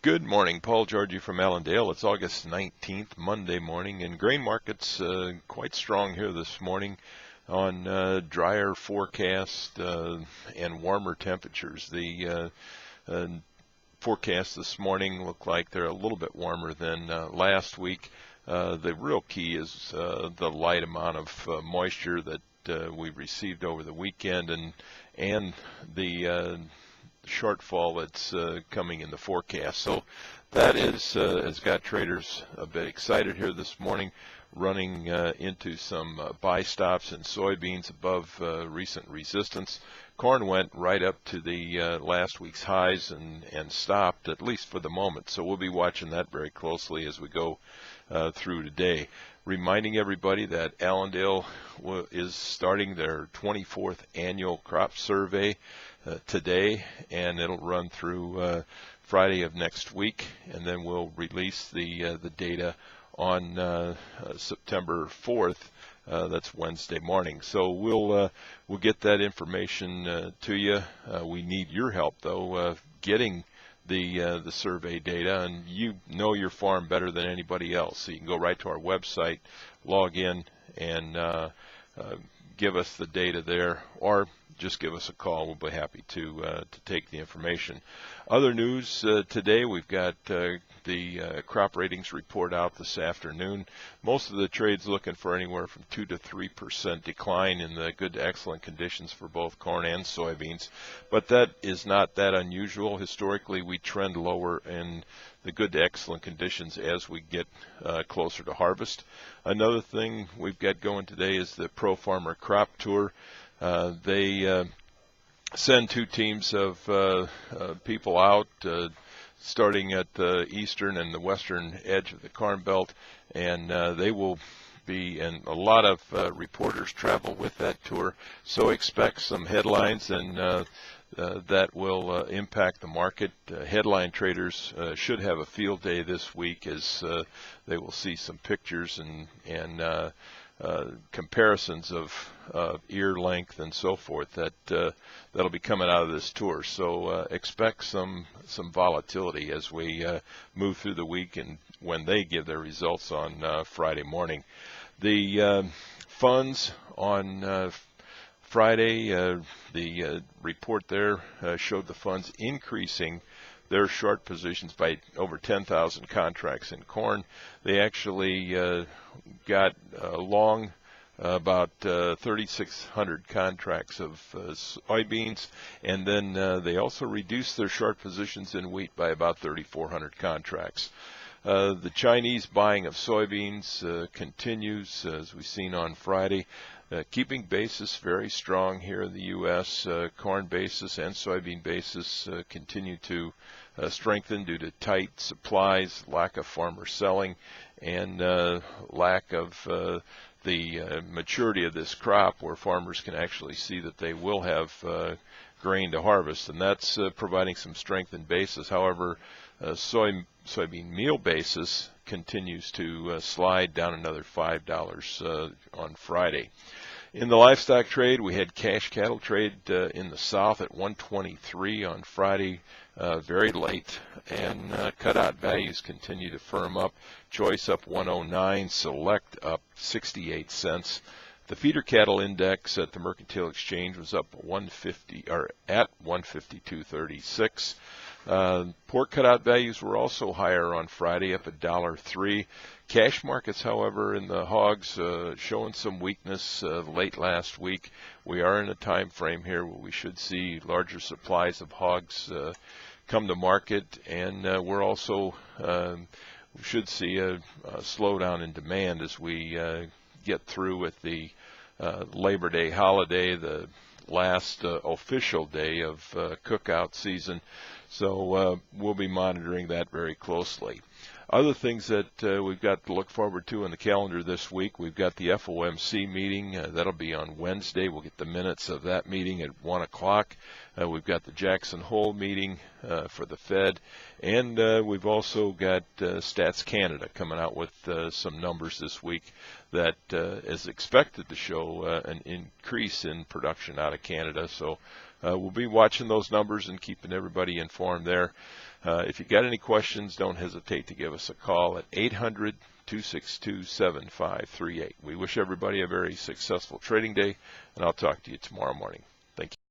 Good morning, Paul Georgie from Allendale. It's August 19th, Monday morning, and grain markets quite strong here this morning on drier forecast and warmer temperatures. The forecast this morning look like they're a little bit warmer than last week. The real key is the light amount of moisture that we received over the weekend and the shortfall that's coming in the forecast. So that has got traders a bit excited here this morning, running into some buy stops in soybeans above recent resistance. Corn went right up to the last week's highs and stopped, at least for the moment. So we'll be watching that very closely as we go through today. Reminding everybody that Allendale is starting their 24th annual crop survey today, and it'll run through Friday of next week, and then we'll release the data on September 4th. That's Wednesday morning. So we'll get that information to you. We need your help though, getting the survey data, and you know your farm better than anybody else. So you can go right to our website, log in, and give us the data there, or just give us a call. We'll be happy to take the information. Other news today, we've got the crop ratings report out this afternoon. Most of the trades looking for anywhere from 2 to 3% decline in the good to excellent conditions for both corn and soybeans, but that is not that unusual. Historically, we trend lower in the good to excellent conditions as we get closer to harvest. Another thing we've got going today is the Pro Farmer Crop Tour. They send two teams of people out, starting at the eastern and the western edge of the Corn Belt, and they will be, and a lot of reporters travel with that tour. So expect some headlines, and that will impact the market. Headline traders should have a field day this week, as they will see some pictures and comparisons of ear length and so forth that'll be coming out of this tour. So expect some volatility as we move through the week and when they give their results on Friday morning. The funds on Friday, the report there showed the funds increasing their short positions by over 10,000 contracts in corn. They actually got long about 3,600 contracts of soybeans, and then they also reduced their short positions in wheat by about 3,400 contracts. The Chinese buying of soybeans continues, as we've seen on Friday. Keeping basis very strong here in the U.S. Corn basis and soybean basis continue to strengthen due to tight supplies, lack of farmer selling, and lack of the maturity of this crop, where farmers can actually see that they will have grain to harvest, and that's providing some strength in basis. However, soybean meal basis continues to slide down another $5 on Friday. In the livestock trade, we had cash cattle trade in the south at 123 on Friday, very late, and cutout values continue to firm up. Choice up 109, select up 68 cents. The feeder cattle index at the Mercantile Exchange was up 150, or at 152.36. Pork cutout values were also higher on Friday, up $1.03. Cash markets, however, in the hogs showing some weakness late last week. We are in a time frame here where we should see larger supplies of hogs come to market, and we're also we should see a slowdown in demand as we get through with the Labor Day holiday, the last official day of cookout season. So we'll be monitoring that very closely. Other things that we've got to look forward to in the calendar this week, we've got the FOMC meeting. That'll be on Wednesday. We'll get the minutes of that meeting at 1 o'clock. We've got the Jackson Hole meeting for the Fed. And we've also got Stats Canada coming out with some numbers this week that is expected to show an increase in production out of Canada. So we'll be watching those numbers and keeping everybody informed there. If you got any questions, don't hesitate to give us a call at 800-262-7538. We wish everybody a very successful trading day, and I'll talk to you tomorrow morning.